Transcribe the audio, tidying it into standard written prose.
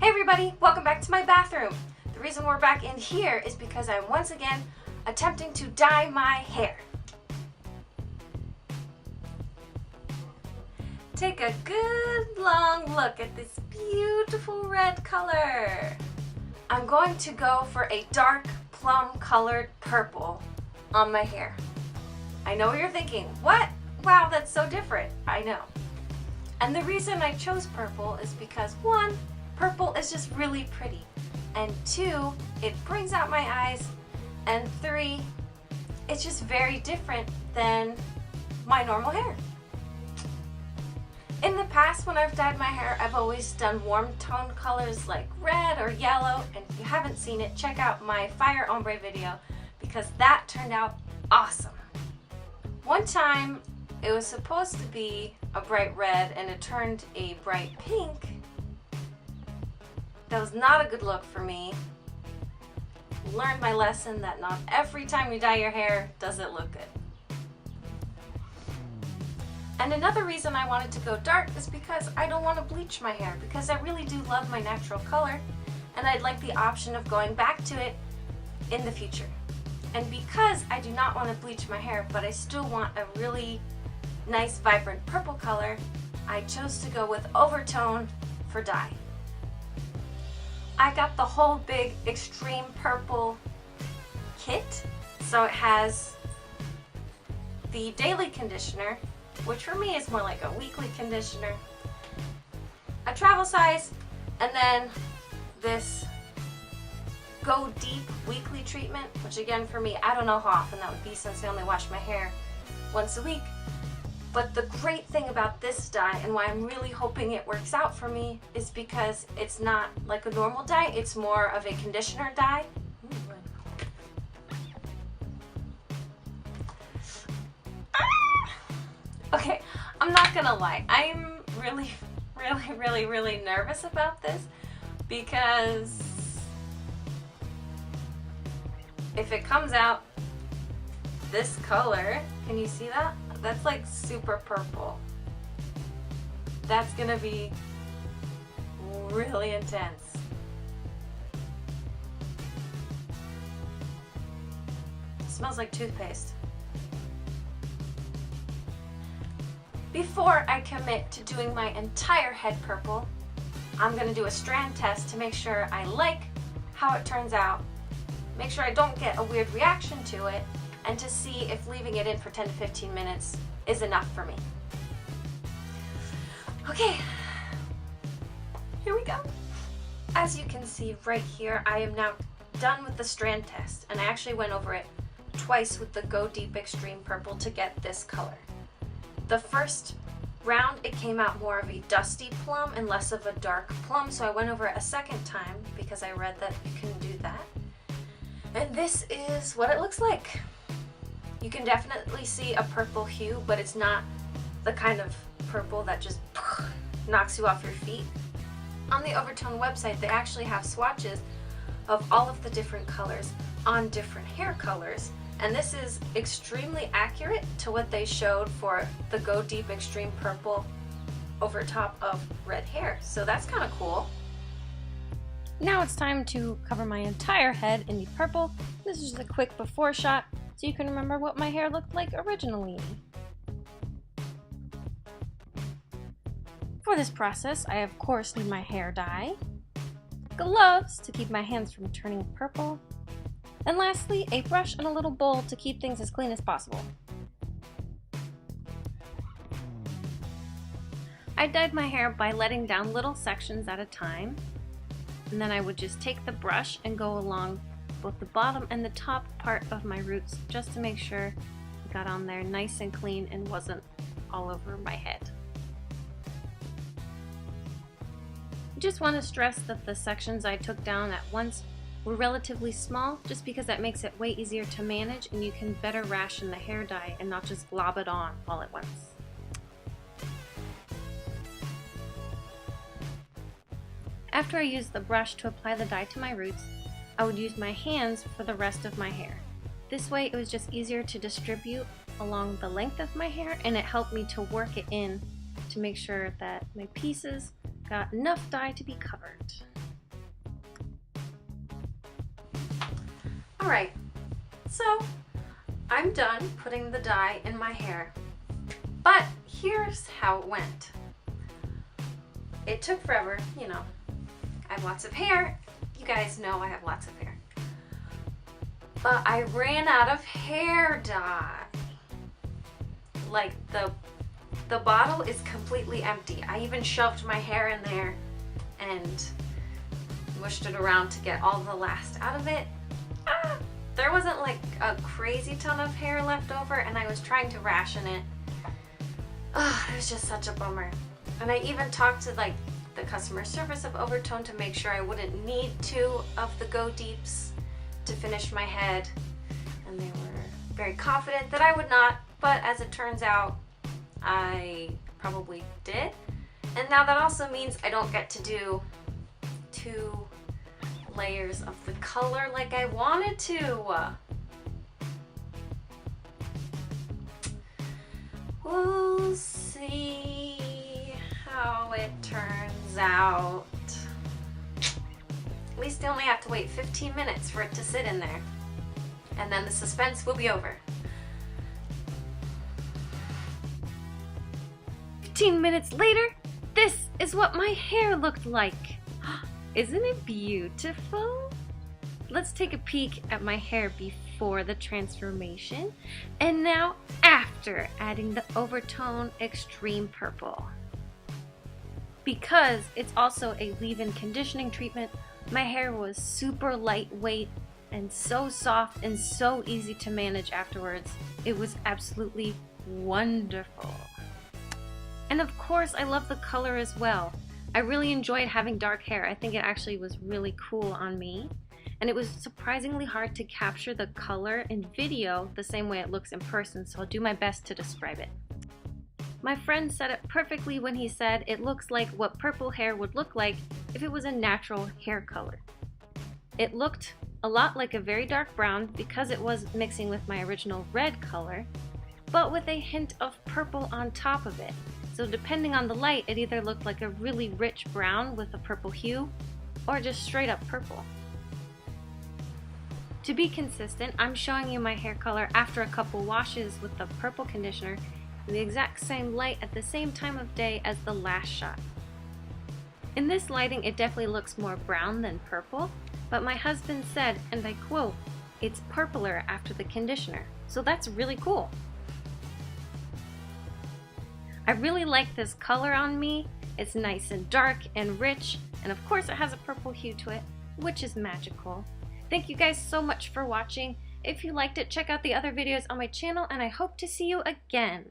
Hey everybody, welcome back to my bathroom. The reason we're back in here is because I'm once again attempting to dye my hair. Take a good long look at this beautiful red color. I'm going to go for a dark plum colored purple on my hair. I know what you're thinking, what? Wow, that's so different. I know. And the reason I chose purple is because one, purple is just really pretty, and two, it brings out my eyes, and three, it's just very different than my normal hair. In the past, when I've dyed my hair, I've always done warm tone colors like red or yellow, and if you haven't seen it, check out my Fire Ombre video because that turned out awesome. One time, it was supposed to be a bright red and it turned a bright pink. That was not a good look for me. Learned my lesson that not every time you dye your hair does it look good. And another reason I wanted to go dark is because I don't want to bleach my hair, because I really do love my natural color and I'd like the option of going back to it in the future. And because I do not want to bleach my hair, but I still want a really nice vibrant purple color, I chose to go with oVertone for dye. I got the whole big extreme purple kit, so it has the daily conditioner, which for me is more like a weekly conditioner, a travel size, and then this Go Deep weekly treatment, which again for me, I don't know how often that would be since I only wash my hair once a week. But the great thing about this dye, and why I'm really hoping it works out for me, is because it's not like a normal dye, it's more of a conditioner dye. Okay, I'm not gonna lie, I'm really nervous about this because if it comes out this color, can you see that? That's like super purple. That's gonna be really intense. It smells like toothpaste. Before I commit to doing my entire head purple, I'm gonna do a strand test to make sure I like how it turns out, make sure I don't get a weird reaction to it, and to see if leaving it in for 10 to 15 minutes is enough for me. Okay, here we go. As you can see right here, I am now done with the strand test, and I actually went over it twice with the Go Deep Extreme Purple to get this color. The first round, it came out more of a dusty plum and less of a dark plum, so I went over it a second time because I read that you can do that. And this is what it looks like. You can definitely see a purple hue, but it's not the kind of purple that just knocks you off your feet. On the oVertone website, they actually have swatches of all of the different colors on different hair colors, and this is extremely accurate to what they showed for the Go Deep Extreme Purple over top of red hair, so that's kind of cool. Now it's time to cover my entire head in the purple. This is just a quick before shot so you can remember what my hair looked like originally. For this process, I of course need my hair dye, gloves to keep my hands from turning purple, and lastly, a brush and a little bowl to keep things as clean as possible. I dyed my hair by letting down little sections at a time, and then I would just take the brush and go along both the bottom and the top part of my roots just to make sure it got on there nice and clean and wasn't all over my head. I just want to stress that the sections I took down at once were relatively small, just because that makes it way easier to manage and you can better ration the hair dye and not just glob it on all at once. After I used the brush to apply the dye to my roots, I would use my hands for the rest of my hair. This way it was just easier to distribute along the length of my hair, and it helped me to work it in to make sure that my pieces got enough dye to be covered. Alright, so I'm done putting the dye in my hair, but here's how it went. It took forever, you know. I have lots of hair. You guys know I have lots of hair. But I ran out of hair dye. Like the bottle is completely empty. I even shoved my hair in there and mushed it around to get all the last out of it. There wasn't like a crazy ton of hair left over, and I was trying to ration it. It was just such a bummer. And I even talked to like the customer service of oVertone to make sure I wouldn't need 2 of the Go Deeps to finish my head, and they were very confident that I would not, but as it turns out, I probably did. And now that also means I don't get to do 2 layers of the color like I wanted to. We'll see how it turns out. At least I only have to wait 15 minutes for it to sit in there, and then the suspense will be over. 15 minutes later, this is what my hair looked like. Isn't it beautiful? Let's take a peek at my hair before the transformation, and now after adding the oVertone Extreme Purple. Because it's also a leave-in conditioning treatment, my hair was super lightweight and so soft and so easy to manage afterwards. It was absolutely wonderful. And of course, I love the color as well. I really enjoyed having dark hair. I think it actually was really cool on me. And it was surprisingly hard to capture the color in video the same way it looks in person, so I'll do my best to describe it. My friend said it perfectly when he said it looks like what purple hair would look like if it was a natural hair color. It looked a lot like a very dark brown because it was mixing with my original red color, but with a hint of purple on top of it. So depending on the light, it either looked like a really rich brown with a purple hue, or just straight up purple. To be consistent, I'm showing you my hair color after a couple washes with the purple conditioner in the exact same light at the same time of day as the last shot. In this lighting, it definitely looks more brown than purple, but my husband said, and I quote, "It's purpler after the conditioner," so that's really cool. I really like this color on me. It's nice and dark and rich, and of course it has a purple hue to it, which is magical. Thank you guys so much for watching. If you liked it, check out the other videos on my channel, and I hope to see you again.